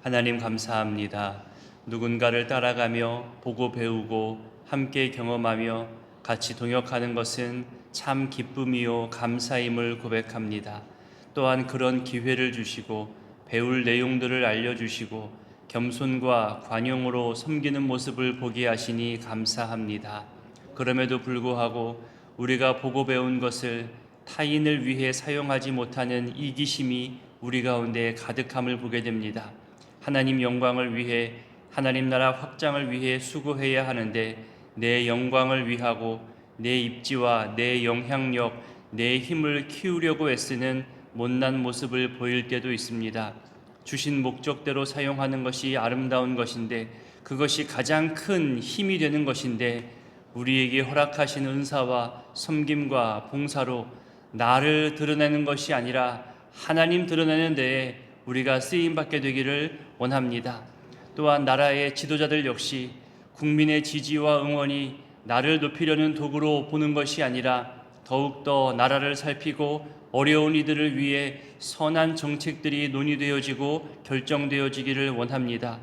하나님 감사합니다. 누군가를 따라가며 보고 배우고 함께 경험하며 같이 동역하는 것은 참 기쁨이요 감사임을 고백합니다. 또한 그런 기회를 주시고 배울 내용들을 알려주시고 겸손과 관용으로 섬기는 모습을 보게 하시니 감사합니다. 그럼에도 불구하고 우리가 보고 배운 것을 타인을 위해 사용하지 못하는 이기심이 우리 가운데 가득함을 보게 됩니다. 하나님 영광을 위해, 하나님 나라 확장을 위해 수고해야 하는데 내 영광을 위하고 내 입지와 내 영향력, 내 힘을 키우려고 애쓰는 못난 모습을 보일 때도 있습니다. 주신 목적대로 사용하는 것이 아름다운 것인데, 그것이 가장 큰 힘이 되는 것인데, 우리에게 허락하신 은사와 섬김과 봉사로 나를 드러내는 것이 아니라 하나님 드러내는 데에 우리가 쓰임받게 되기를 원합니다. 또한 나라의 지도자들 역시 국민의 지지와 응원이 나를 높이려는 도구로 보는 것이 아니라 더욱더 나라를 살피고 어려운 이들을 위해 선한 정책들이 논의되어지고 결정되어지기를 원합니다.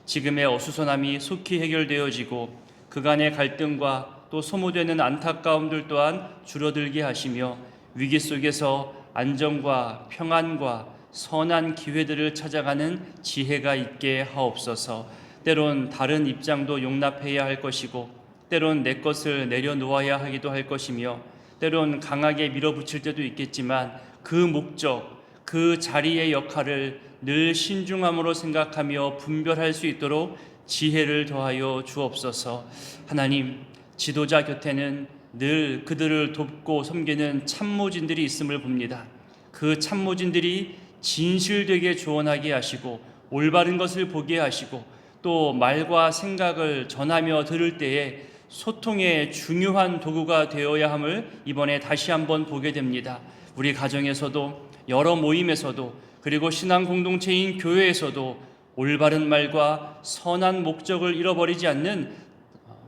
지금의 어수선함이 속히 해결되어지고 그간의 갈등과 또 소모되는 안타까움들 또한 줄어들게 하시며 위기 속에서 안정과 평안과 선한 기회들을 찾아가는 지혜가 있게 하옵소서. 때론 다른 입장도 용납해야 할 것이고 때론 내 것을 내려놓아야 하기도 할 것이며 때론 강하게 밀어붙일 때도 있겠지만 그 목적, 그 자리의 역할을 늘 신중함으로 생각하며 분별할 수 있도록 지혜를 더하여 주옵소서. 하나님, 지도자 곁에는 늘 그들을 돕고 섬기는 참모진들이 있음을 봅니다. 그 참모진들이 진실되게 조언하게 하시고 올바른 것을 보게 하시고 또 말과 생각을 전하며 들을 때에 소통의 중요한 도구가 되어야 함을 이번에 다시 한번 보게 됩니다. 우리 가정에서도 여러 모임에서도 그리고 신앙 공동체인 교회에서도 올바른 말과 선한 목적을 잃어버리지 않는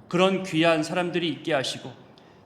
그런 귀한 사람들이 있게 하시고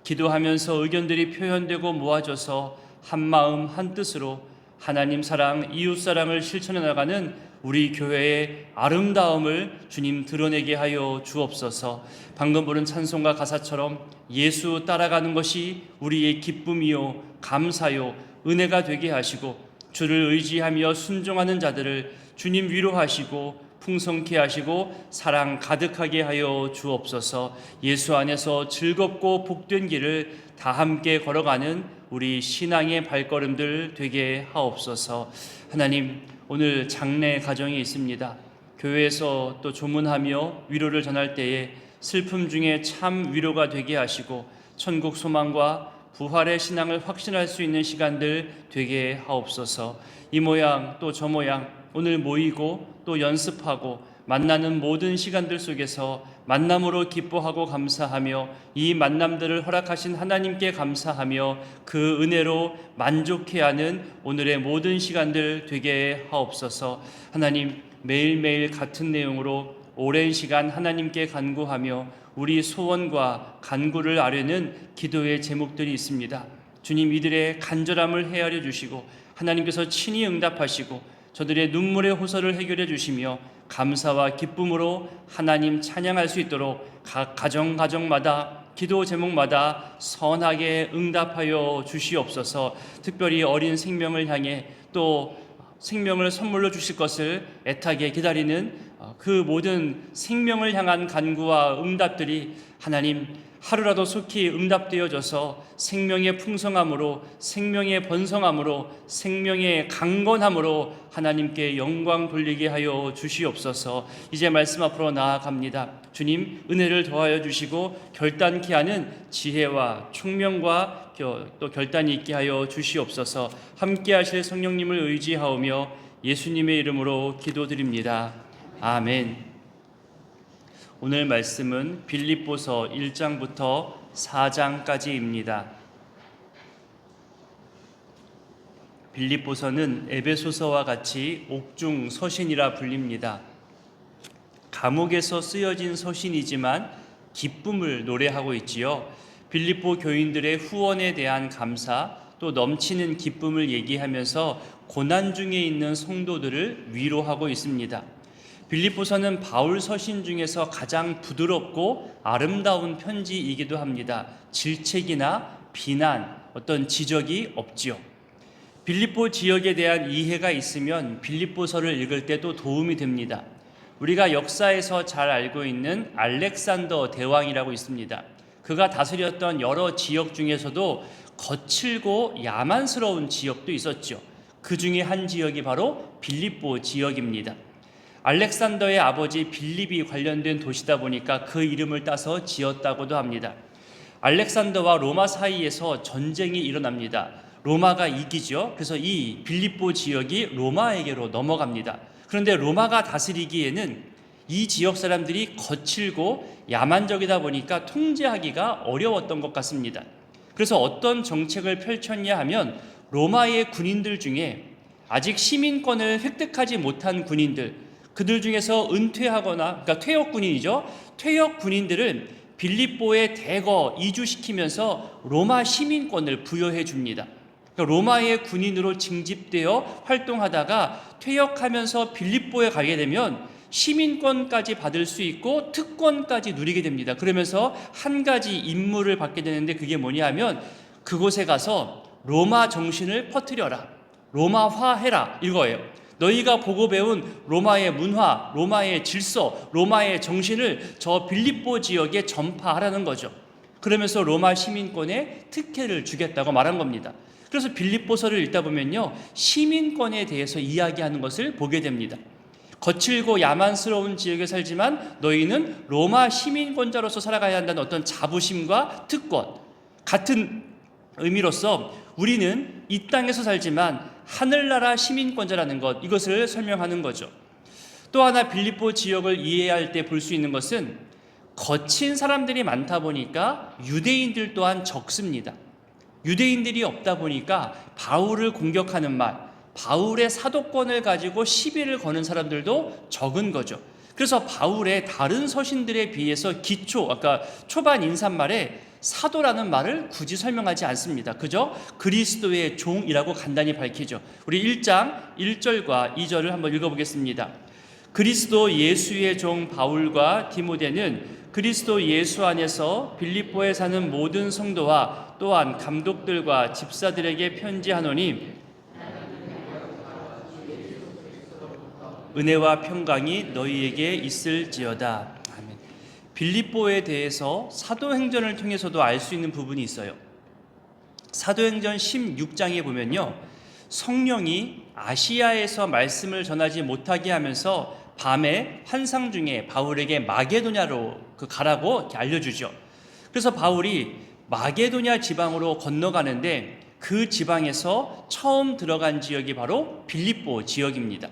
기도하면서 의견들이 표현되고 모아져서 한마음 한뜻으로 하나님 사랑, 이웃 사랑을 실천해 나가는 우리 교회의 아름다움을 주님 드러내게 하여 주옵소서. 방금 부른 찬송가 가사처럼 예수 따라가는 것이 우리의 기쁨이요 감사요 은혜가 되게 하시고 주를 의지하며 순종하는 자들을 주님 위로하시고 풍성케 하시고 사랑 가득하게 하여 주옵소서. 예수 안에서 즐겁고 복된 길을 다 함께 걸어가는 우리 신앙의 발걸음들 되게 하옵소서. 하나님, 오늘 장례 가정이 있습니다. 교회에서 또 조문하며 위로를 전할 때에 슬픔 중에 참 위로가 되게 하시고 천국 소망과 부활의 신앙을 확신할 수 있는 시간들 되게 하옵소서. 이 모양 또 저 모양 오늘 모이고 또 연습하고 만나는 모든 시간들 속에서 만남으로 기뻐하고 감사하며 이 만남들을 허락하신 하나님께 감사하며 그 은혜로 만족해하는 오늘의 모든 시간들 되게 하옵소서. 하나님, 매일매일 같은 내용으로 오랜 시간 하나님께 간구하며 우리 소원과 간구를 아뢰는 기도의 제목들이 있습니다. 주님, 이들의 간절함을 헤아려 주시고 하나님께서 친히 응답하시고 저들의 눈물의 호소를 해결해 주시며 감사와 기쁨으로 하나님 찬양할 수 있도록 각 가정마다 기도 제목마다 선하게 응답하여 주시옵소서. 특별히 어린 생명을 향해 또 생명을 선물로 주실 것을 애타게 기다리는 그 모든 생명을 향한 간구와 응답들이 하나님 하루라도 속히 응답되어져서 생명의 풍성함으로 생명의 번성함으로 생명의 강건함으로 하나님께 영광 돌리게 하여 주시옵소서. 이제 말씀 앞으로 나아갑니다. 주님, 은혜를 더하여 주시고 결단케 하는 지혜와 총명과 또 결단이 있게 하여 주시옵소서. 함께 하실 성령님을 의지하오며 예수님의 이름으로 기도드립니다. 아멘. 오늘 말씀은 빌립보서 1장부터 4장까지입니다. 빌립보서는 에베소서와 같이 옥중 서신이라 불립니다. 감옥에서 쓰여진 서신이지만 기쁨을 노래하고 있지요. 빌립보 교인들의 후원에 대한 감사, 또 넘치는 기쁨을 얘기하면서 고난 중에 있는 성도들을 위로하고 있습니다. 빌립보서는 바울 서신 중에서 가장 부드럽고 아름다운 편지이기도 합니다. 질책이나 비난, 어떤 지적이 없지요. 빌립보 지역에 대한 이해가 있으면 빌립보서를 읽을 때도 도움이 됩니다. 우리가 역사에서 잘 알고 있는 알렉산더 대왕이라고 있습니다. 그가 다스렸던 여러 지역 중에서도 거칠고 야만스러운 지역도 있었죠. 그 중에 한 지역이 바로 빌립보 지역입니다. 알렉산더의 아버지 빌립이 관련된 도시다 보니까 그 이름을 따서 지었다고도 합니다. 알렉산더와 로마 사이에서 전쟁이 일어납니다. 로마가 이기죠. 그래서 이 빌립보 지역이 로마에게로 넘어갑니다. 그런데 로마가 다스리기에는 이 지역 사람들이 거칠고 야만적이다 보니까 통제하기가 어려웠던 것 같습니다. 그래서 어떤 정책을 펼쳤냐 하면 로마의 군인들 중에 아직 시민권을 획득하지 못한 군인들, 그들 중에서 은퇴하거나, 그러니까 퇴역 군인이죠. 퇴역 군인들을 빌립보에 대거 이주시키면서 로마 시민권을 부여해 줍니다. 그러니까 로마의 군인으로 징집되어 활동하다가 퇴역하면서 빌립보에 가게 되면 시민권까지 받을 수 있고 특권까지 누리게 됩니다. 그러면서 한 가지 임무를 받게 되는데 그게 뭐냐 하면 그곳에 가서 로마 정신을 퍼뜨려라. 로마화해라. 이거예요. 너희가 보고 배운 로마의 문화, 로마의 질서, 로마의 정신을 저 빌립보 지역에 전파하라는 거죠. 그러면서 로마 시민권에 특혜를 주겠다고 말한 겁니다. 그래서 빌립보서를 읽다 보면요, 시민권에 대해서 이야기하는 것을 보게 됩니다. 거칠고 야만스러운 지역에 살지만 너희는 로마 시민권자로서 살아가야 한다는 어떤 자부심과 특권, 같은 의미로서 우리는 이 땅에서 살지만 하늘나라 시민권자라는 것, 이것을 설명하는 거죠. 또 하나 빌립보 지역을 이해할 때 볼 수 있는 것은 거친 사람들이 많다 보니까 유대인들 또한 적습니다. 유대인들이 없다 보니까 바울을 공격하는 말, 바울의 사도권을 가지고 시비를 거는 사람들도 적은 거죠. 그래서 바울의 다른 서신들에 비해서 아까 초반 인사말에 사도라는 말을 굳이 설명하지 않습니다. 그저 그리스도의 종이라고 간단히 밝히죠. 우리 1장 1절과 2절을 한번 읽어보겠습니다. 그리스도 예수의 종 바울과 디모데는 그리스도 예수 안에서 빌립보에 사는 모든 성도와 또한 감독들과 집사들에게 편지하노니 은혜와 평강이 너희에게 있을지어다. 아멘. 빌립보에 대해서 사도행전을 통해서도 알 수 있는 부분이 있어요. 사도행전 16장에 보면요, 성령이 아시아에서 말씀을 전하지 못하게 하면서 밤에 환상 중에 바울에게 마게도냐로 가라고 이렇게 알려주죠. 그래서 바울이 마게도냐 지방으로 건너가는데 그 지방에서 처음 들어간 지역이 바로 빌립보 지역입니다.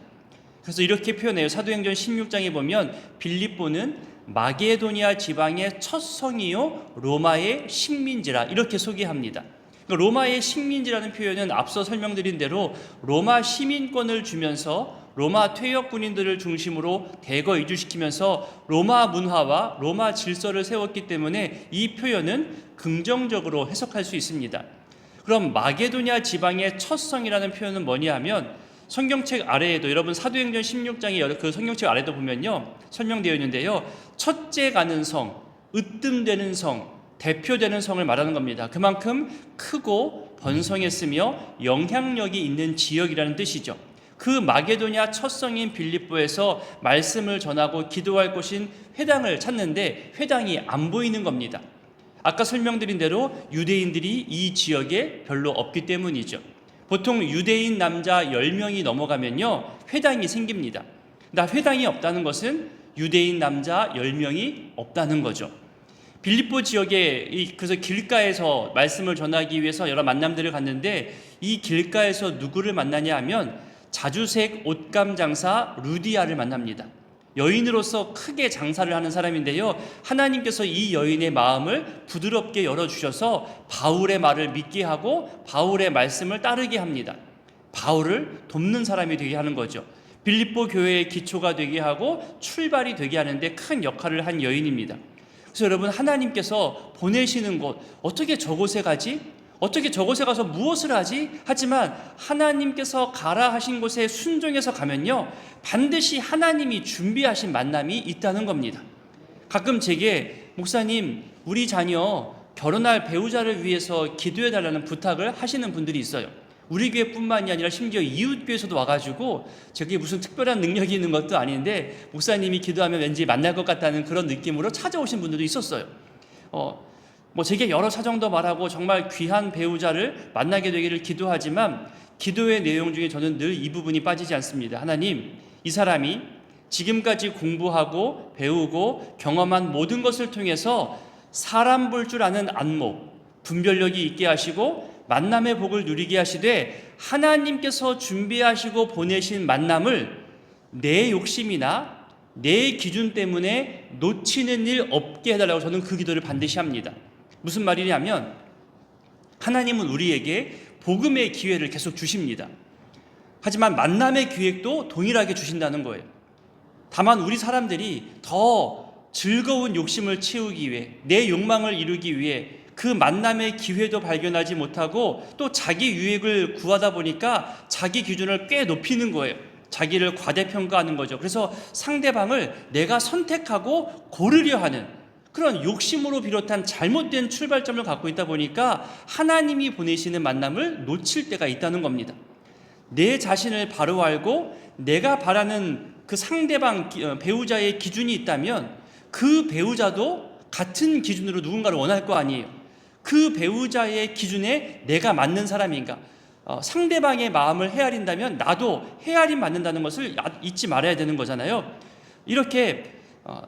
그래서 이렇게 표현해요. 사도행전 16장에 보면 빌립보는 마게도니아 지방의 첫 성이요 로마의 식민지라 이렇게 소개합니다. 로마의 식민지라는 표현은 앞서 설명드린 대로 로마 시민권을 주면서 로마 퇴역 군인들을 중심으로 대거 이주시키면서 로마 문화와 로마 질서를 세웠기 때문에 이 표현은 긍정적으로 해석할 수 있습니다. 그럼 마게도냐 지방의 첫 성이라는 표현은 뭐냐 하면 성경책 아래에도 여러분 사도행전 16장의 그 성경책 아래도 보면요 설명되어 있는데요, 첫째 가는 성, 으뜸되는 성, 대표되는 성을 말하는 겁니다. 그만큼 크고 번성했으며 영향력이 있는 지역이라는 뜻이죠. 그 마게도냐 첫 성인 빌립보에서 말씀을 전하고 기도할 곳인 회당을 찾는데 회당이 안 보이는 겁니다. 아까 설명드린 대로 유대인들이 이 지역에 별로 없기 때문이죠. 보통 유대인 남자 10명이 넘어가면요 회당이 생깁니다. 회당이 없다는 것은 유대인 남자 10명이 없다는 거죠. 빌립보 지역에 그래서 길가에서 말씀을 전하기 위해서 여러 만남들을 갔는데 이 길가에서 누구를 만나냐 하면 자주색 옷감 장사 루디아를 만납니다. 여인으로서 크게 장사를 하는 사람인데요, 하나님께서 이 여인의 마음을 부드럽게 열어주셔서 바울의 말을 믿게 하고 바울의 말씀을 따르게 합니다. 바울을 돕는 사람이 되게 하는 거죠. 빌립보 교회의 기초가 되게 하고 출발이 되게 하는데 큰 역할을 한 여인입니다. 그래서 여러분, 하나님께서 보내시는 곳, 어떻게 저곳에 가지? 어떻게 저곳에 가서 무엇을 하지? 하지만 하나님께서 가라 하신 곳에 순종해서 가면요, 반드시 하나님이 준비하신 만남이 있다는 겁니다. 가끔 제게 목사님, 우리 자녀 결혼할 배우자를 위해서 기도해 달라는 부탁을 하시는 분들이 있어요. 우리 교회뿐만이 아니라 심지어 이웃 교회에서도 와가지고 저게 무슨 특별한 능력이 있는 것도 아닌데 목사님이 기도하면 왠지 만날 것 같다는 그런 느낌으로 찾아오신 분들도 있었어요. 제게 여러 사정도 말하고 정말 귀한 배우자를 만나게 되기를 기도하지만 기도의 내용 중에 저는 늘 이 부분이 빠지지 않습니다. 하나님, 이 사람이 지금까지 공부하고 배우고 경험한 모든 것을 통해서 사람 볼 줄 아는 안목, 분별력이 있게 하시고 만남의 복을 누리게 하시되 하나님께서 준비하시고 보내신 만남을 내 욕심이나 내 기준 때문에 놓치는 일 없게 해달라고 저는 그 기도를 반드시 합니다. 무슨 말이냐면 하나님은 우리에게 복음의 기회를 계속 주십니다. 하지만 만남의 기획도 동일하게 주신다는 거예요. 다만 우리 사람들이 더 즐거운 욕심을 채우기 위해, 내 욕망을 이루기 위해 그 만남의 기회도 발견하지 못하고 또 자기 유익을 구하다 보니까 자기 기준을 꽤 높이는 거예요. 자기를 과대평가하는 거죠. 그래서 상대방을 내가 선택하고 고르려 하는 그런 욕심으로 비롯한 잘못된 출발점을 갖고 있다 보니까 하나님이 보내시는 만남을 놓칠 때가 있다는 겁니다. 내 자신을 바로 알고 내가 바라는 그 상대방 배우자의 기준이 있다면 그 배우자도 같은 기준으로 누군가를 원할 거 아니에요. 그 배우자의 기준에 내가 맞는 사람인가, 상대방의 마음을 헤아린다면 나도 헤아림 맞는다는 것을 잊지 말아야 되는 거잖아요. 이렇게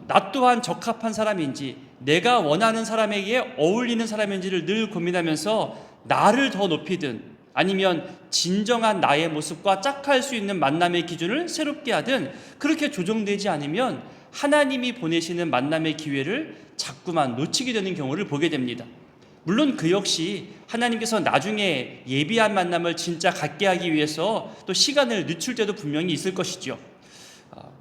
나 또한 적합한 사람인지 내가 원하는 사람에게 어울리는 사람인지를 늘 고민하면서 나를 더 높이든 아니면 진정한 나의 모습과 짝할 수 있는 만남의 기준을 새롭게 하든 그렇게 조정되지 않으면 하나님이 보내시는 만남의 기회를 자꾸만 놓치게 되는 경우를 보게 됩니다. 물론 그 역시 하나님께서 나중에 예비한 만남을 진짜 갖게 하기 위해서 또 시간을 늦출 때도 분명히 있을 것이죠.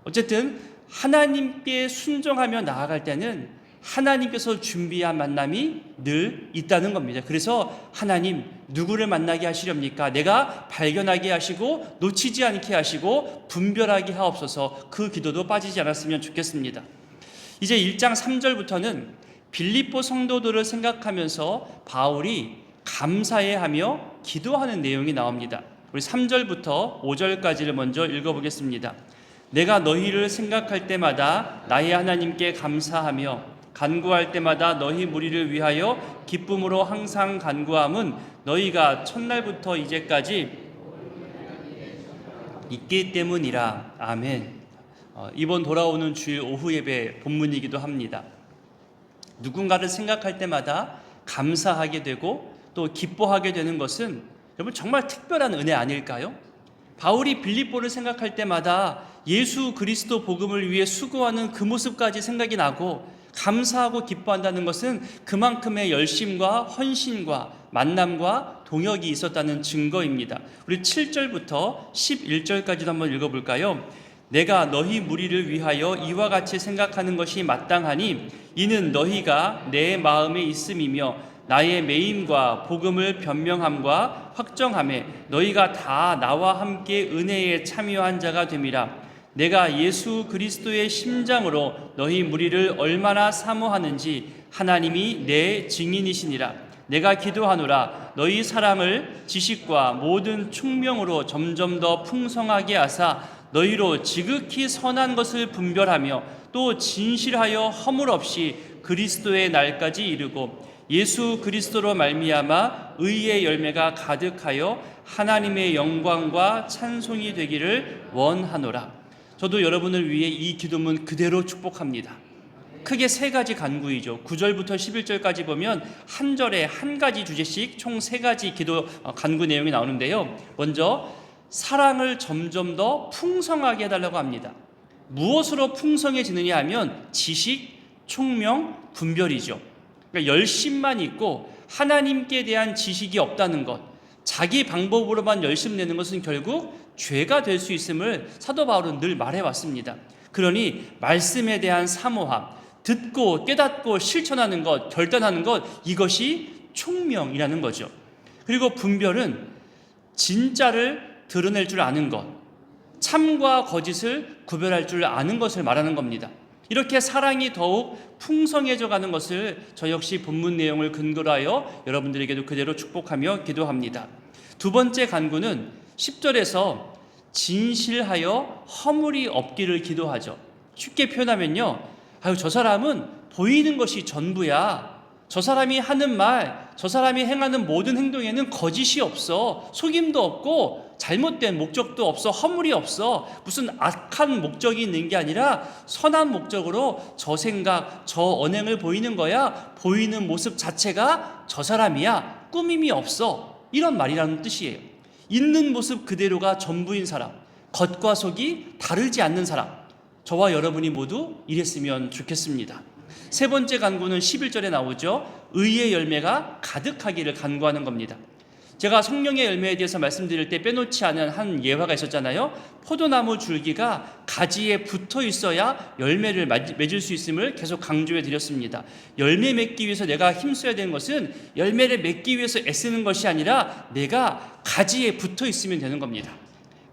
어쨌든 하나님께 순종하며 나아갈 때는 하나님께서 준비한 만남이 늘 있다는 겁니다. 그래서 하나님, 누구를 만나게 하시렵니까? 내가 발견하게 하시고 놓치지 않게 하시고 분별하게 하옵소서. 그 기도도 빠지지 않았으면 좋겠습니다. 이제 1장 3절부터는 빌립보 성도들을 생각하면서 바울이 감사해하며 기도하는 내용이 나옵니다. 우리 3절부터 5절까지를 먼저 읽어보겠습니다. 내가 너희를 생각할 때마다 나의 하나님께 감사하며 간구할 때마다 너희 무리를 위하여 기쁨으로 항상 간구함은 너희가 첫날부터 이제까지 있기 때문이라. 아멘. 이번 돌아오는 주일 오후 예배 본문이기도 합니다. 누군가를 생각할 때마다 감사하게 되고 또 기뻐하게 되는 것은 여러분 정말 특별한 은혜 아닐까요? 바울이 빌립보를 생각할 때마다 예수 그리스도 복음을 위해 수고하는 그 모습까지 생각이 나고 감사하고 기뻐한다는 것은 그만큼의 열심과 헌신과 만남과 동역이 있었다는 증거입니다. 우리 7절부터 11절까지도 한번 읽어볼까요? 내가 너희 무리를 위하여 이와 같이 생각하는 것이 마땅하니 이는 너희가 내 마음에 있음이며 나의 매임과 복음을 변명함과 확정함에 너희가 다 나와 함께 은혜에 참여한 자가 됨이라. 내가 예수 그리스도의 심장으로 너희 무리를 얼마나 사모하는지 하나님이 내 증인이시니라. 내가 기도하노라. 너희 사랑을 지식과 모든 총명으로 점점 더 풍성하게 하사 너희로 지극히 선한 것을 분별하며 또 진실하여 허물 없이 그리스도의 날까지 이르고 예수 그리스도로 말미암아 의의 열매가 가득하여 하나님의 영광과 찬송이 되기를 원하노라. 저도 여러분을 위해 이 기도문 그대로 축복합니다. 크게 세 가지 간구이죠. 9절부터 11절까지 보면 한 절에 한 가지 주제씩 총 세 가지 기도 간구 내용이 나오는데요. 먼저 사랑을 점점 더 풍성하게 해달라고 합니다. 무엇으로 풍성해지느냐 하면 지식, 총명, 분별이죠. 그러니까 열심만 있고 하나님께 대한 지식이 없다는 것, 자기 방법으로만 열심 내는 것은 결국 죄가 될 수 있음을 사도 바울은 늘 말해왔습니다. 그러니 말씀에 대한 사모함, 듣고 깨닫고 실천하는 것, 결단하는 것, 이것이 총명이라는 거죠. 그리고 분별은 진짜를 드러낼 줄 아는 것, 참과 거짓을 구별할 줄 아는 것을 말하는 겁니다. 이렇게 사랑이 더욱 풍성해져 가는 것을 저 역시 본문 내용을 근거로 하여 여러분들에게도 그대로 축복하며 기도합니다. 두 번째 간구는 10절에서 진실하여 허물이 없기를 기도하죠. 쉽게 표현하면요, 저 사람은 보이는 것이 전부야. 저 사람이 하는 말, 저 사람이 행하는 모든 행동에는 거짓이 없어. 속임도 없고 잘못된 목적도 없어. 허물이 없어. 무슨 악한 목적이 있는 게 아니라 선한 목적으로 저 생각, 저 언행을 보이는 거야. 보이는 모습 자체가 저 사람이야. 꾸밈이 없어. 이런 말이라는 뜻이에요. 있는 모습 그대로가 전부인 사람, 겉과 속이 다르지 않는 사람, 저와 여러분이 모두 이랬으면 좋겠습니다. 세 번째 간구는 11절에 나오죠. 의의 열매가 가득하기를 간구하는 겁니다. 제가 성령의 열매에 대해서 말씀드릴 때 빼놓지 않은 한 예화가 있었잖아요. 포도나무 줄기가 가지에 붙어 있어야 열매를 맺을 수 있음을 계속 강조해 드렸습니다. 열매 맺기 위해서 내가 힘써야 되는 것은 열매를 맺기 위해서 애쓰는 것이 아니라 내가 가지에 붙어 있으면 되는 겁니다.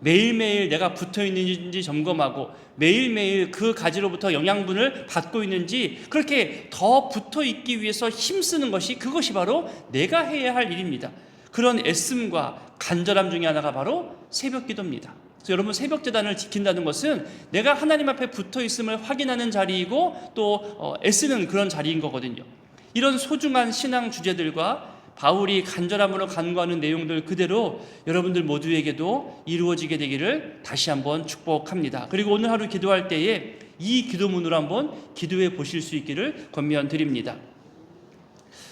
매일매일 내가 붙어 있는지 점검하고 매일매일 그 가지로부터 영양분을 받고 있는지, 그렇게 더 붙어 있기 위해서 힘쓰는 것이, 그것이 바로 내가 해야 할 일입니다. 그런 애씀과 간절함 중에 하나가 바로 새벽 기도입니다. 그래서 여러분, 새벽 제단을 지킨다는 것은 내가 하나님 앞에 붙어 있음을 확인하는 자리이고 또 애쓰는 그런 자리인 거거든요. 이런 소중한 신앙 주제들과 바울이 간절함으로 간구하는 내용들 그대로 여러분들 모두에게도 이루어지게 되기를 다시 한번 축복합니다. 그리고 오늘 하루 기도할 때에 이 기도문으로 한번 기도해 보실 수 있기를 권면드립니다.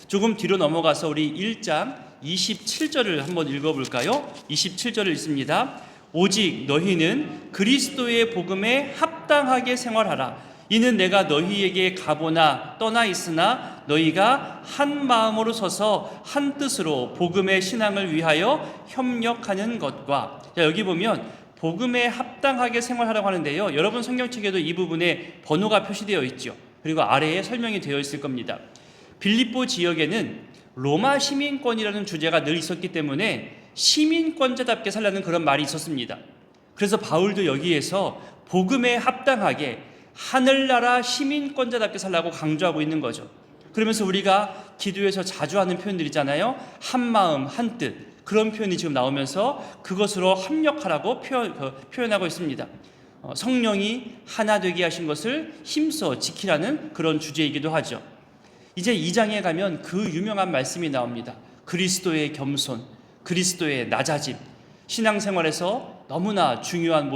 조금 뒤로 넘어가서 우리 1장 27절을 한번 읽어볼까요? 27절을 읽습니다. 오직 너희는 그리스도의 복음에 합당하게 생활하라. 이는 내가 너희에게 가보나 떠나 있으나 너희가 한 마음으로 서서 한 뜻으로 복음의 신앙을 위하여 협력하는 것과. 자, 여기 보면 복음에 합당하게 생활하라고 하는데요, 여러분 성경책에도 이 부분에 번호가 표시되어 있죠. 그리고 아래에 설명이 되어 있을 겁니다. 빌립보 지역에는 로마 시민권이라는 주제가 늘 있었기 때문에 시민권자답게 살라는 그런 말이 있었습니다. 그래서 바울도 여기에서 복음에 합당하게 하늘나라 시민권자답게 살라고 강조하고 있는 거죠. 그러면서 우리가 기도에서 자주 하는 표현들 있잖아요. 한 마음 한 뜻, 그런 표현이 지금 나오면서 그것으로 합력하라고 표현하고 있습니다. 성령이 하나 되게 하신 것을 힘써 지키라는 그런 주제이기도 하죠. 이제 2장에 가면 그 유명한 말씀이 나옵니다. 그리스도의 겸손, 그리스도의 낮아짐, 신앙생활에서 너무나 중요한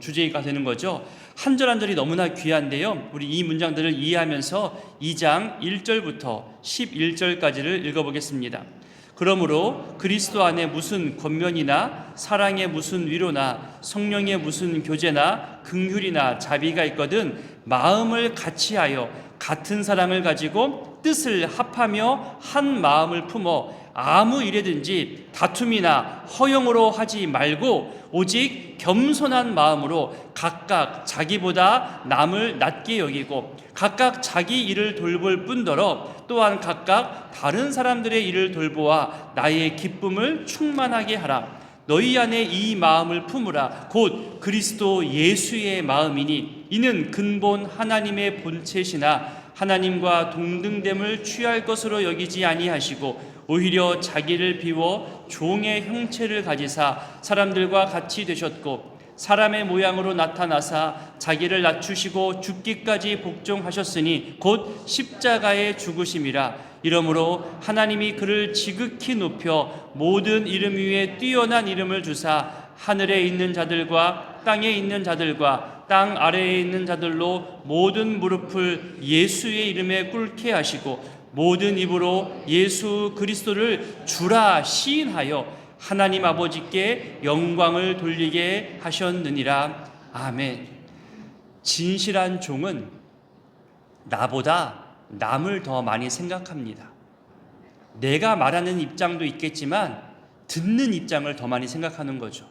주제가 되는 거죠. 한 절 한 절이 너무나 귀한데요, 우리 이 문장들을 이해하면서 2장 1절부터 11절까지를 읽어보겠습니다. 그러므로 그리스도 안에 무슨 권면이나 사랑의 무슨 위로나 성령의 무슨 교제나 긍휼이나 자비가 있거든 마음을 같이하여 같은 사랑을 가지고 뜻을 합하며 한 마음을 품어 아무 일에든지 다툼이나 허용으로 하지 말고 오직 겸손한 마음으로 각각 자기보다 남을 낮게 여기고 각각 자기 일을 돌볼 뿐더러 또한 각각 다른 사람들의 일을 돌보아 나의 기쁨을 충만하게 하라. 너희 안에 이 마음을 품으라. 곧 그리스도 예수의 마음이니 이는 근본 하나님의 본체시나 하나님과 동등됨을 취할 것으로 여기지 아니하시고 오히려 자기를 비워 종의 형체를 가지사 사람들과 같이 되셨고 사람의 모양으로 나타나사 자기를 낮추시고 죽기까지 복종하셨으니 곧 십자가의 죽으심이라. 이러므로 하나님이 그를 지극히 높여 모든 이름 위에 뛰어난 이름을 주사 하늘에 있는 자들과 땅에 있는 자들과 땅 아래에 있는 자들로 모든 무릎을 예수의 이름에 꿇게 하시고 모든 입으로 예수 그리스도를 주라 시인하여 하나님 아버지께 영광을 돌리게 하셨느니라. 아멘. 진실한 종은 나보다 남을 더 많이 생각합니다. 내가 말하는 입장도 있겠지만 듣는 입장을 더 많이 생각하는 거죠.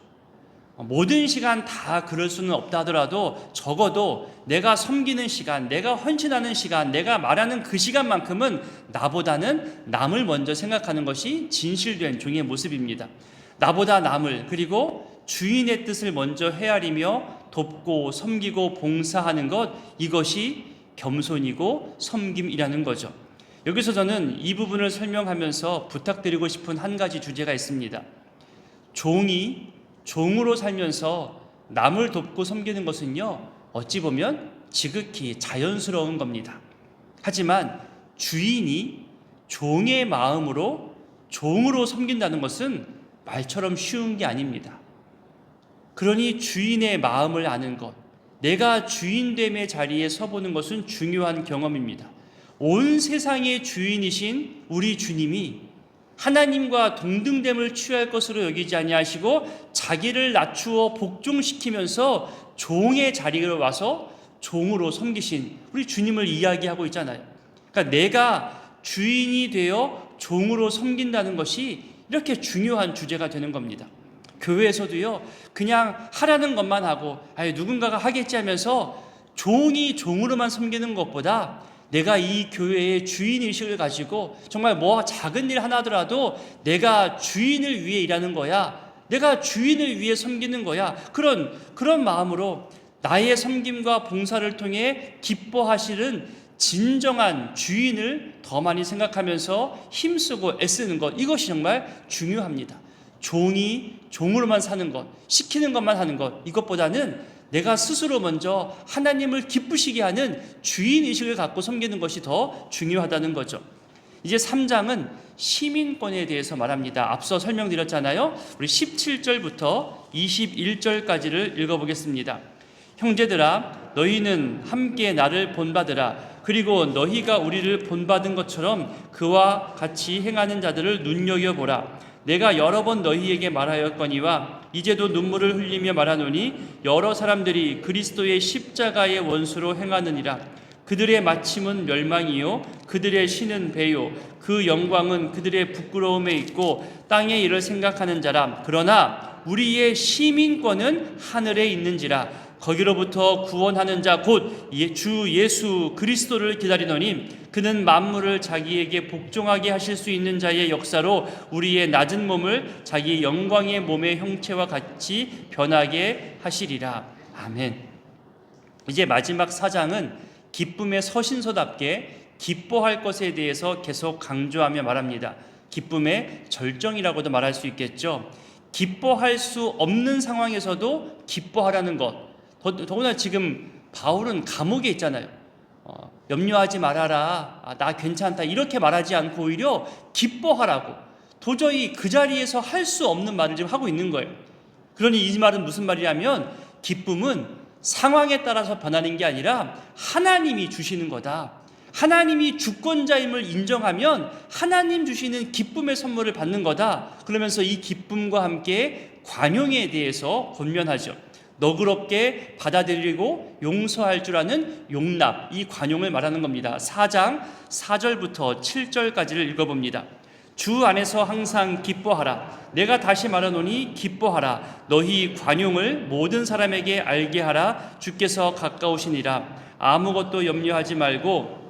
모든 시간 다 그럴 수는 없다 하더라도 적어도 내가 섬기는 시간, 내가 헌신하는 시간, 내가 말하는 그 시간만큼은 나보다는 남을 먼저 생각하는 것이 진실된 종의 모습입니다. 나보다 남을, 그리고 주인의 뜻을 먼저 헤아리며 돕고 섬기고 봉사하는 것, 이것이 겸손이고 섬김이라는 거죠. 여기서 저는 이 부분을 설명하면서 부탁드리고 싶은 한 가지 주제가 있습니다. 종이 종으로 살면서 남을 돕고 섬기는 것은요, 어찌 보면 지극히 자연스러운 겁니다. 하지만 주인이 종의 마음으로 종으로 섬긴다는 것은 말처럼 쉬운 게 아닙니다. 그러니 주인의 마음을 아는 것, 내가 주인됨의 자리에 서보는 것은 중요한 경험입니다. 온 세상의 주인이신 우리 주님이 하나님과 동등됨을 취할 것으로 여기지 아니하시고 자기를 낮추어 복종시키면서 종의 자리로 와서 종으로 섬기신 우리 주님을 이야기하고 있잖아요. 그러니까 내가 주인이 되어 종으로 섬긴다는 것이 이렇게 중요한 주제가 되는 겁니다. 교회에서도요, 그냥 하라는 것만 하고 누군가가 하겠지 하면서 종이 종으로만 섬기는 것보다 내가 이 교회의 주인의식을 가지고 정말 뭐 작은 일 하나 하더라도 내가 주인을 위해 일하는 거야, 내가 주인을 위해 섬기는 거야, 그런 마음으로 나의 섬김과 봉사를 통해 기뻐하시는 진정한 주인을 더 많이 생각하면서 힘쓰고 애쓰는 것, 이것이 정말 중요합니다. 종이 종으로만 사는 것, 시키는 것만 하는 것, 이것보다는 내가 스스로 먼저 하나님을 기쁘시게 하는 주인의식을 갖고 섬기는 것이 더 중요하다는 거죠. 이제 3장은 시민권에 대해서 말합니다. 앞서 설명드렸잖아요. 우리 17절부터 21절까지를 읽어보겠습니다. 형제들아, 너희는 함께 나를 본받으라. 그리고 너희가 우리를 본받은 것처럼 그와 같이 행하는 자들을 눈여겨보라. 내가 여러 번 너희에게 말하였거니와 이제도 눈물을 흘리며 말하노니 여러 사람들이 그리스도의 십자가의 원수로 행하느니라. 그들의 마침은 멸망이요 그들의 신은 배요 그 영광은 그들의 부끄러움에 있고 땅의 일을 생각하는 자라. 그러나 우리의 시민권은 하늘에 있는지라. 거기로부터 구원하는 자 곧 주 예수 그리스도를 기다리노니 그는 만물을 자기에게 복종하게 하실 수 있는 자의 역사로 우리의 낮은 몸을 자기 영광의 몸의 형체와 같이 변하게 하시리라. 아멘. 이제 마지막 4장은 기쁨의 서신서답게 기뻐할 것에 대해서 계속 강조하며 말합니다. 기쁨의 절정이라고도 말할 수 있겠죠. 기뻐할 수 없는 상황에서도 기뻐하라는 것. 더구나 지금 바울은 감옥에 있잖아요. 염려하지 말아라, 나 괜찮다, 이렇게 말하지 않고 오히려 기뻐하라고, 도저히 그 자리에서 할 수 없는 말을 지금 하고 있는 거예요. 그러니 이 말은 무슨 말이냐면 기쁨은 상황에 따라서 변하는 게 아니라 하나님이 주시는 거다. 하나님이 주권자임을 인정하면 하나님 주시는 기쁨의 선물을 받는 거다. 그러면서 이 기쁨과 함께 관용에 대해서 권면하죠. 너그럽게 받아들이고 용서할 줄 아는 용납, 이 관용을 말하는 겁니다. 4장 4절부터 7절까지를 읽어봅니다. 주 안에서 항상 기뻐하라. 내가 다시 말하노니 기뻐하라. 너희 관용을 모든 사람에게 알게 하라. 주께서 가까우시니라. 아무것도 염려하지 말고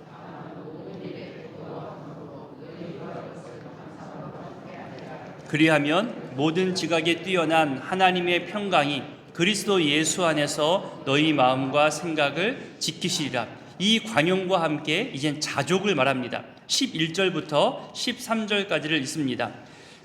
그리하면 모든 지각에 뛰어난 하나님의 평강이 그리스도 예수 안에서 너희 마음과 생각을 지키시리라. 이 관용과 함께 이젠 자족을 말합니다. 11절부터 13절까지를 읽습니다.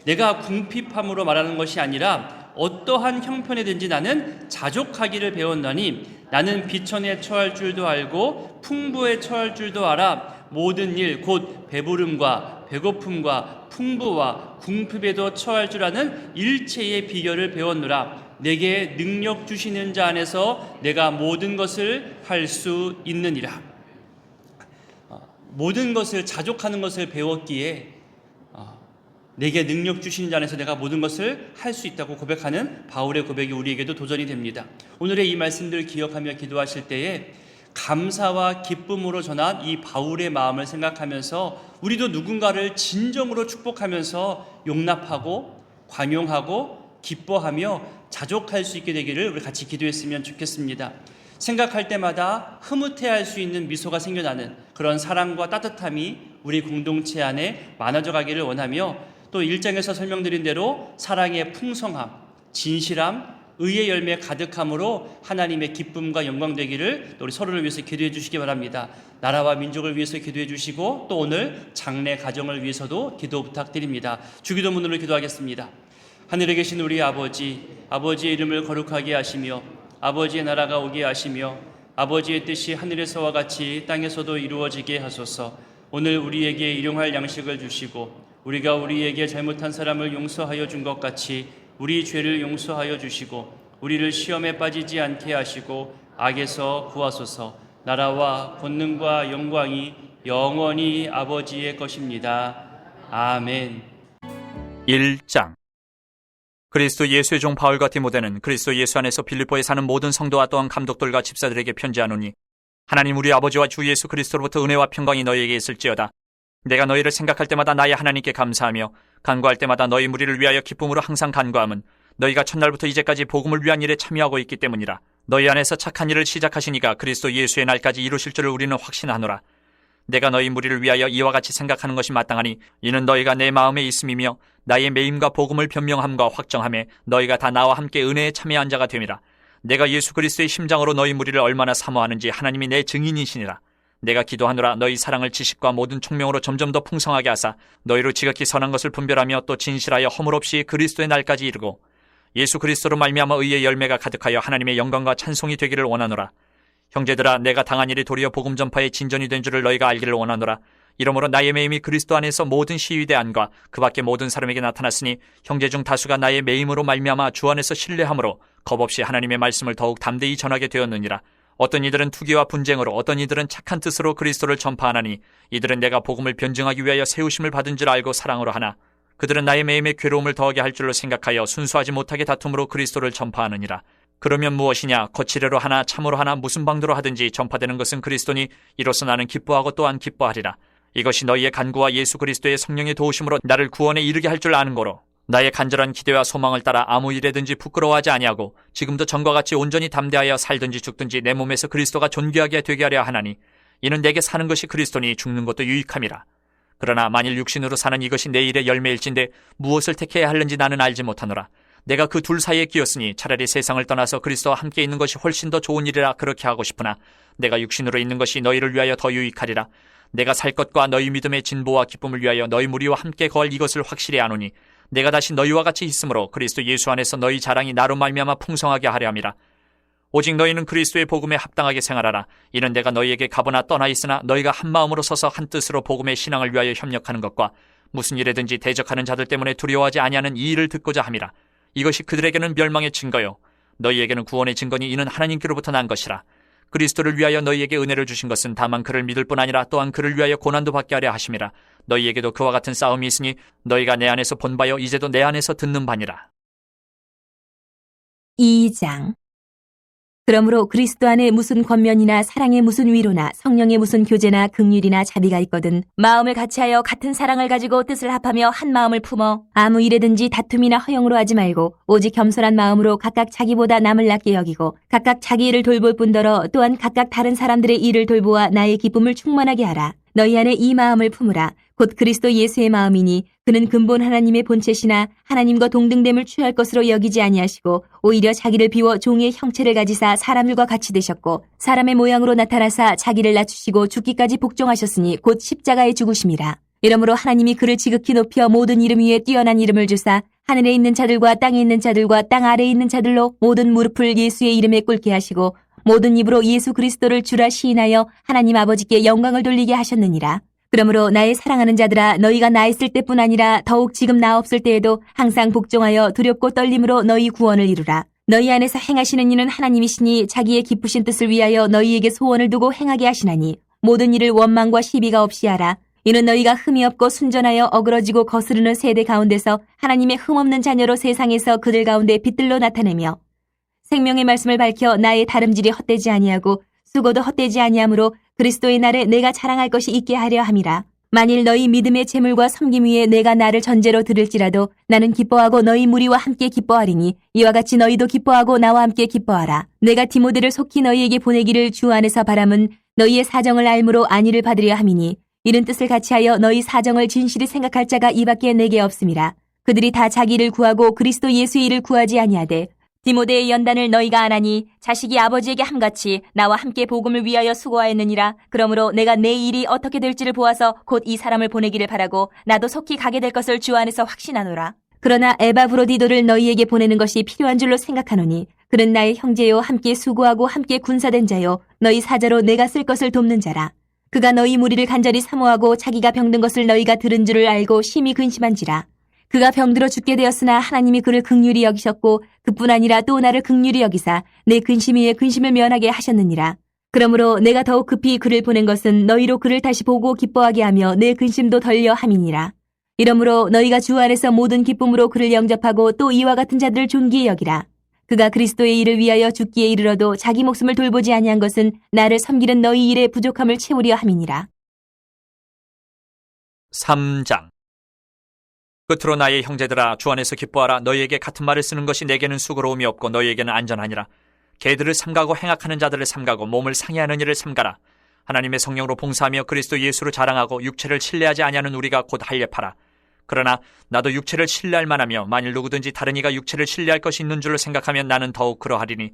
내가 궁핍함으로 말하는 것이 아니라 어떠한 형편에든지 나는 자족하기를 배웠나니 나는 비천에 처할 줄도 알고 풍부에 처할 줄도 알아. 모든 일 곧 배부름과 배고픔과 풍부와 궁핍에도 처할 줄 아는 일체의 비결을 배웠노라. 내게 능력 주시는 자 안에서 내가 모든 것을 할 수 있느니라. 모든 것을 자족하는 것을 배웠기에 내게 능력 주시는 자 안에서 내가 모든 것을 할 수 있다고 고백하는 바울의 고백이 우리에게도 도전이 됩니다. 오늘의 이 말씀들을 기억하며 기도하실 때에 감사와 기쁨으로 전한 이 바울의 마음을 생각하면서 우리도 누군가를 진정으로 축복하면서 용납하고 관용하고 기뻐하며 자족할 수 있게 되기를 우리 같이 기도했으면 좋겠습니다. 생각할 때마다 흐뭇해할 수 있는 미소가 생겨나는 그런 사랑과 따뜻함이 우리 공동체 안에 많아져 가기를 원하며, 또 1장에서 설명드린 대로 사랑의 풍성함, 진실함, 의의 열매 가득함으로 하나님의 기쁨과 영광 되기를 우리 서로를 위해서 기도해 주시기 바랍니다. 나라와 민족을 위해서 기도해 주시고, 또 오늘 장래 가정을 위해서도 기도 부탁드립니다. 주기도문으로 기도하겠습니다. 하늘에 계신 우리 아버지, 아버지의 이름을 거룩하게 하시며 아버지의 나라가 오게 하시며 아버지의 뜻이 하늘에서와 같이 땅에서도 이루어지게 하소서. 오늘 우리에게 일용할 양식을 주시고 우리가 우리에게 잘못한 사람을 용서하여 준 것 같이 우리 죄를 용서하여 주시고 우리를 시험에 빠지지 않게 하시고 악에서 구하소서. 나라와 권능과 영광이 영원히 아버지의 것입니다. 아멘. 1장. 그리스도 예수의 종 바울과 디모데는 그리스도 예수 안에서 빌립보에 사는 모든 성도와 또한 감독들과 집사들에게 편지하노니, 하나님 우리 아버지와 주 예수 그리스도로부터 은혜와 평강이 너희에게 있을지어다. 내가 너희를 생각할 때마다 나의 하나님께 감사하며 간구할 때마다 너희 무리를 위하여 기쁨으로 항상 간구함은 너희가 첫날부터 이제까지 복음을 위한 일에 참여하고 있기 때문이라. 너희 안에서 착한 일을 시작하시니가 그리스도 예수의 날까지 이루실 줄을 우리는 확신하노라. 내가 너희 무리를 위하여 이와 같이 생각하는 것이 마땅하니 이는 너희가 내 마음에 있음이며 나의 매임과 복음을 변명함과 확정함에 너희가 다 나와 함께 은혜에 참여한 자가 됨이라. 내가 예수 그리스도의 심장으로 너희 무리를 얼마나 사모하는지 하나님이 내 증인이시니라. 내가 기도하노라. 너희 사랑을 지식과 모든 총명으로 점점 더 풍성하게 하사 너희로 지극히 선한 것을 분별하며 또 진실하여 허물 없이 그리스도의 날까지 이르고 예수 그리스도로 말미암아 의의 열매가 가득하여 하나님의 영광과 찬송이 되기를 원하노라. 형제들아, 내가 당한 일이 도리어 복음 전파의 진전이 된 줄을 너희가 알기를 원하노라. 이러므로 나의 매임이 그리스도 안에서 모든 시위대안과 그 밖에 모든 사람에게 나타났으니 형제 중 다수가 나의 매임으로 말미암아 주 안에서 신뢰함으로 겁없이 하나님의 말씀을 더욱 담대히 전하게 되었느니라. 어떤 이들은 투기와 분쟁으로, 어떤 이들은 착한 뜻으로 그리스도를 전파하나니 이들은 내가 복음을 변증하기 위하여 세우심을 받은 줄 알고 사랑으로 하나 그들은 나의 매임에 괴로움을 더하게 할 줄로 생각하여 순수하지 못하게 다툼으로 그리스도를 전파하느니라. 그러면 무엇이냐? 거칠애로 하나 참으로 하나 무슨 방도로 하든지 전파되는 것은 그리스도니 이로써 나는 기뻐하고 또한 기뻐하리라. 이것이 너희의 간구와 예수 그리스도의 성령의 도우심으로 나를 구원에 이르게 할 줄 아는 거로 나의 간절한 기대와 소망을 따라 아무 일에든지 부끄러워하지 아니하고 지금도 전과 같이 온전히 담대하여 살든지 죽든지 내 몸에서 그리스도가 존귀하게 되게 하려 하나니 이는 내게 사는 것이 그리스도니 죽는 것도 유익함이라. 그러나 만일 육신으로 사는 이것이 내 일의 열매일진데 무엇을 택해야 하는지 나는 알지 못하노라. 내가 그 둘 사이에 끼었으니 차라리 세상을 떠나서 그리스도와 함께 있는 것이 훨씬 더 좋은 일이라 그렇게 하고 싶으나 내가 육신으로 있는 것이 너희를 위하여 더 유익하리라. 내가 살 것과 너희 믿음의 진보와 기쁨을 위하여 너희 무리와 함께 거할 이것을 확실히 아노니 내가 다시 너희와 같이 있으므로 그리스도 예수 안에서 너희 자랑이 나로 말미암아 풍성하게 하려 함이라. 오직 너희는 그리스도의 복음에 합당하게 생활하라. 이는 내가 너희에게 가보나 떠나 있으나 너희가 한 마음으로 서서 한 뜻으로 복음의 신앙을 위하여 협력하는 것과 무슨 일에든지 대적하는 자들 때문에 두려워하지 아니하는 이 일을 듣고자 함이라. 이것이 그들에게는 멸망의 증거요 너희에게는 구원의 증거니 이는 하나님께로부터 난 것이라. 그리스도를 위하여 너희에게 은혜를 주신 것은 다만 그를 믿을 뿐 아니라 또한 그를 위하여 고난도 받게 하려 하심이라. 너희에게도 그와 같은 싸움이 있으니 너희가 내 안에서 본 바요 이제도 내 안에서 듣는 바니라. 2장. 그러므로 그리스도 안에 무슨 권면이나 사랑의 무슨 위로나 성령의 무슨 교제나 긍휼이나 자비가 있거든 마음을 같이하여 같은 사랑을 가지고 뜻을 합하며 한 마음을 품어 아무 일에든지 다툼이나 허용으로 하지 말고 오직 겸손한 마음으로 각각 자기보다 남을 낫게 여기고 각각 자기 일을 돌볼 뿐더러 또한 각각 다른 사람들의 일을 돌보아 나의 기쁨을 충만하게 하라. 너희 안에 이 마음을 품으라. 곧 그리스도 예수의 마음이니 그는 근본 하나님의 본체시나 하나님과 동등됨을 취할 것으로 여기지 아니하시고 오히려 자기를 비워 종의 형체를 가지사 사람들과 같이 되셨고 사람의 모양으로 나타나사 자기를 낮추시고 죽기까지 복종하셨으니 곧 십자가에 죽으심이라. 이러므로 하나님이 그를 지극히 높여 모든 이름 위에 뛰어난 이름을 주사 하늘에 있는 자들과 땅에 있는 자들과 땅 아래에 있는 자들로 모든 무릎을 예수의 이름에 꿇게 하시고 모든 입으로 예수 그리스도를 주라 시인하여 하나님 아버지께 영광을 돌리게 하셨느니라. 그러므로 나의 사랑하는 자들아, 너희가 나 있을 때뿐 아니라 더욱 지금 나 없을 때에도 항상 복종하여 두렵고 떨림으로 너희 구원을 이루라. 너희 안에서 행하시는 이는 하나님이시니 자기의 기쁘신 뜻을 위하여 너희에게 소원을 두고 행하게 하시나니 모든 일을 원망과 시비가 없이 하라. 이는 너희가 흠이 없고 순전하여 어그러지고 거스르는 세대 가운데서 하나님의 흠없는 자녀로 세상에서 그들 가운데 빛들로 나타내며 생명의 말씀을 밝혀 나의 다름질이 헛되지 아니하고 수고도 헛되지 아니하므로 그리스도의 날에 내가 자랑할 것이 있게 하려 함이라. 만일 너희 믿음의 재물과 섬김 위에 내가 나를 전제로 들을지라도 나는 기뻐하고 너희 무리와 함께 기뻐하리니 이와 같이 너희도 기뻐하고 나와 함께 기뻐하라. 내가 디모데를 속히 너희에게 보내기를 주 안에서 바람은 너희의 사정을 알므로 안위를 받으려 함이니 이런 뜻을 같이하여 너희 사정을 진실히 생각할 자가 이밖에 내게 없음이라. 그들이 다 자기를 구하고 그리스도 예수의 일을 구하지 아니하되 디모데의 연단을 너희가 안하니 자식이 아버지에게 함같이 나와 함께 복음을 위하여 수고하였느니라. 그러므로 내가 내 일이 어떻게 될지를 보아서 곧 이 사람을 보내기를 바라고 나도 속히 가게 될 것을 주 안에서 확신하노라. 그러나 에바브로디도를 너희에게 보내는 것이 필요한 줄로 생각하노니 그는 나의 형제요 함께 수고하고 함께 군사된 자요 너희 사자로 내가 쓸 것을 돕는 자라. 그가 너희 무리를 간절히 사모하고 자기가 병든 것을 너희가 들은 줄을 알고 심히 근심한지라. 그가 병들어 죽게 되었으나 하나님이 그를 긍휼히 여기셨고 그뿐 아니라 또 나를 긍휼히 여기사 내 근심 위에 근심을 면하게 하셨느니라. 그러므로 내가 더욱 급히 그를 보낸 것은 너희로 그를 다시 보고 기뻐하게 하며 내 근심도 덜려 함이니라. 이러므로 너희가 주 안에서 모든 기쁨으로 그를 영접하고 또 이와 같은 자들을 존귀히 여기라. 그가 그리스도의 일을 위하여 죽기에 이르러도 자기 목숨을 돌보지 아니한 것은 나를 섬기는 너희 일의 부족함을 채우려 함이니라. 3장. 끝으로 나의 형제들아 주 안에서 기뻐하라. 너희에게 같은 말을 쓰는 것이 내게는 수고로움이 없고 너희에게는 안전하니라. 개들을 삼가고 행악하는 자들을 삼가고 몸을 상해하는 일을 삼가라. 하나님의 성령으로 봉사하며 그리스도 예수로 자랑하고 육체를 신뢰하지 아니하는 우리가 곧 할례파라. 그러나 나도 육체를 신뢰할 만하며 만일 누구든지 다른 이가 육체를 신뢰할 것이 있는 줄로 생각하면 나는 더욱 그러하리니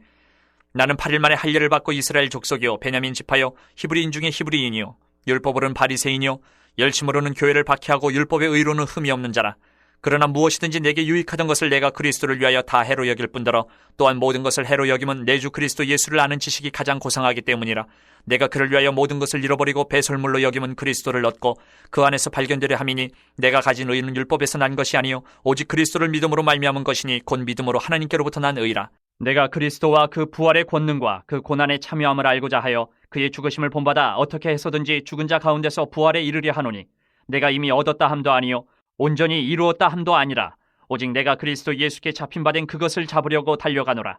나는 8일 만에 할례를 받고 이스라엘 족속이요 베냐민 지파요 히브리인 중에 히브리인이요 율법으로는 바리새인이요 열심으로는 교회를 박해하고 율법의 의로는 흠이 없는 자라. 그러나 무엇이든지 내게 유익하던 것을 내가 그리스도를 위하여 다 해로 여길 뿐더러 또한 모든 것을 해로 여김은 내 주 그리스도 예수를 아는 지식이 가장 고상하기 때문이라. 내가 그를 위하여 모든 것을 잃어버리고 배설물로 여김은 그리스도를 얻고 그 안에서 발견되려 함이니 내가 가진 의는 율법에서 난 것이 아니요 오직 그리스도를 믿음으로 말미암은 것이니 곧 믿음으로 하나님께로부터 난 의라. 내가 그리스도와 그 부활의 권능과 그 고난에 참여함을 알고자 하여 그의 죽으심을 본받아 어떻게 해서든지 죽은 자 가운데서 부활에 이르려 하노니 내가 이미 얻었다 함도 아니요 온전히 이루었다 함도 아니라 오직 내가 그리스도 예수께 잡힌 바 된 그것을 잡으려고 달려가노라.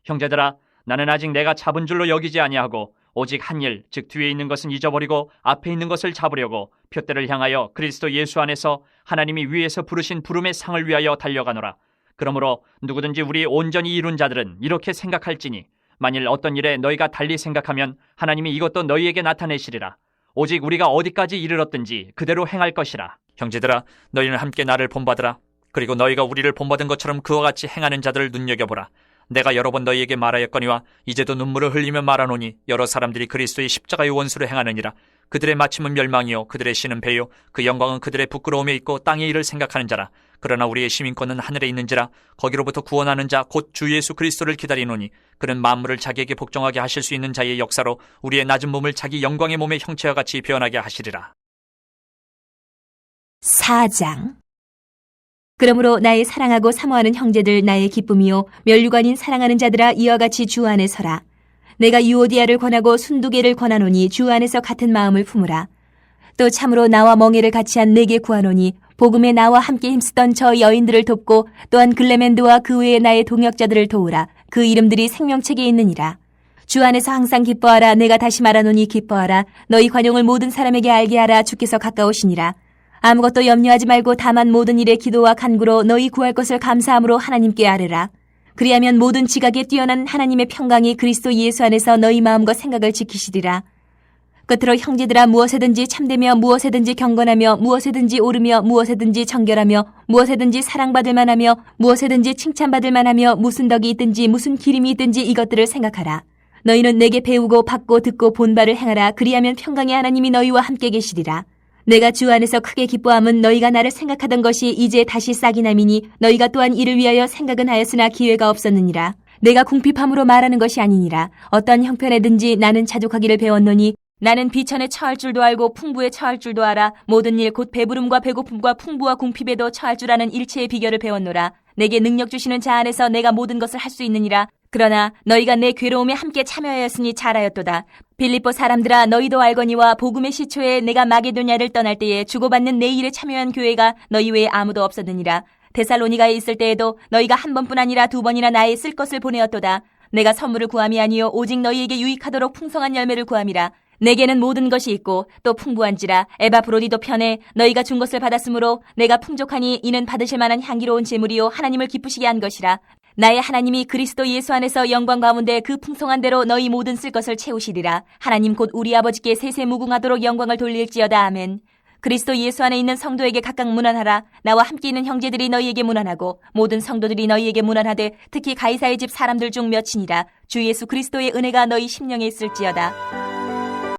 형제들아 나는 아직 내가 잡은 줄로 여기지 아니하고 오직 한 일 즉 뒤에 있는 것은 잊어버리고 앞에 있는 것을 잡으려고 표대를 향하여 그리스도 예수 안에서 하나님이 위에서 부르신 부름의 상을 위하여 달려가노라. 그러므로 누구든지 우리 온전히 이룬 자들은 이렇게 생각할지니 만일 어떤 일에 너희가 달리 생각하면 하나님이 이것도 너희에게 나타내시리라. 오직 우리가 어디까지 이르렀든지 그대로 행할 것이라. 형제들아 너희는 함께 나를 본받으라. 그리고 너희가 우리를 본받은 것처럼 그와 같이 행하는 자들을 눈여겨보라. 내가 여러 번 너희에게 말하였거니와 이제도 눈물을 흘리며 말하노니 여러 사람들이 그리스도의 십자가의 원수를 행하느니라. 그들의 마침은 멸망이요 그들의 신은 배요 그 영광은 그들의 부끄러움에 있고 땅의 일을 생각하는 자라. 그러나 우리의 시민권은 하늘에 있는지라. 거기로부터 구원하는 자 곧 주 예수 그리스도를 기다리노니 그는 만물을 자기에게 복종하게 하실 수 있는 자의 역사로 우리의 낮은 몸을 자기 영광의 몸의 형체와 같이 변하게 하시리라. 4장. 그러므로 나의 사랑하고 사모하는 형제들 나의 기쁨이요 멸류관인 사랑하는 자들아 이와 같이 주 안에 서라. 내가 유오디아를 권하고 순두개를 권하노니 주 안에서 같은 마음을 품으라. 또 참으로 나와 멍에를 같이 한 내게 구하노니 복음에 나와 함께 힘쓰던 저 여인들을 돕고 또한 글레멘드와 그 외의 나의 동역자들을 도우라. 그 이름들이 생명책에 있느니라. 주 안에서 항상 기뻐하라. 내가 다시 말하노니 기뻐하라. 너희 관용을 모든 사람에게 알게 하라. 주께서 가까우시니라. 아무것도 염려하지 말고 다만 모든 일에 기도와 간구로 너희 구할 것을 감사함으로 하나님께 아뢰라. 그리하면 모든 지각에 뛰어난 하나님의 평강이 그리스도 예수 안에서 너희 마음과 생각을 지키시리라. 끝으로 형제들아 무엇에든지 참되며 무엇에든지 경건하며 무엇에든지 옳으며 무엇에든지 정결하며 무엇에든지 사랑받을 만하며 무엇에든지 칭찬받을 만하며 무슨 덕이 있든지 무슨 기림이 있든지 이것들을 생각하라. 너희는 내게 배우고 받고 듣고 본 바를 행하라. 그리하면 평강의 하나님이 너희와 함께 계시리라. 내가 주 안에서 크게 기뻐함은 너희가 나를 생각하던 것이 이제 다시 싹이 남이니 너희가 또한 이를 위하여 생각은 하였으나 기회가 없었느니라. 내가 궁핍함으로 말하는 것이 아니니라. 어떤 형편에든지 나는 자족하기를 배웠노니 나는 비천에 처할 줄도 알고 풍부에 처할 줄도 알아. 모든 일 곧 배부름과 배고픔과 풍부와 궁핍에도 처할 줄 아는 일체의 비결을 배웠노라. 내게 능력 주시는 자 안에서 내가 모든 것을 할 수 있느니라. 그러나 너희가 내 괴로움에 함께 참여하였으니 잘하였도다. 빌립보 사람들아 너희도 알거니와 복음의 시초에 내가 마게도냐를 떠날 때에 주고받는 내 일에 참여한 교회가 너희 외에 아무도 없었느니라. 데살로니가에 있을 때에도 너희가 한 번뿐 아니라 두 번이나 나의 쓸 것을 보내었도다. 내가 선물을 구함이 아니요 오직 너희에게 유익하도록 풍성한 열매를 구함이라. 내게는 모든 것이 있고 또 풍부한지라 에바브로디도 편에 너희가 준 것을 받았으므로 내가 풍족하니 이는 받으실 만한 향기로운 제물이요 하나님을 기쁘시게 한 것이라. 나의 하나님이 그리스도 예수 안에서 영광 가운데 그 풍성한 대로 너희 모든 쓸 것을 채우시리라. 하나님 곧 우리 아버지께 세세무궁하도록 영광을 돌릴지어다. 아멘. 그리스도 예수 안에 있는 성도에게 각각 문안하라. 나와 함께 있는 형제들이 너희에게 문안하고 모든 성도들이 너희에게 문안하되 특히 가이사의 집 사람들 중 몇이니라. 주 예수 그리스도의 은혜가 너희 심령에 있을지어다.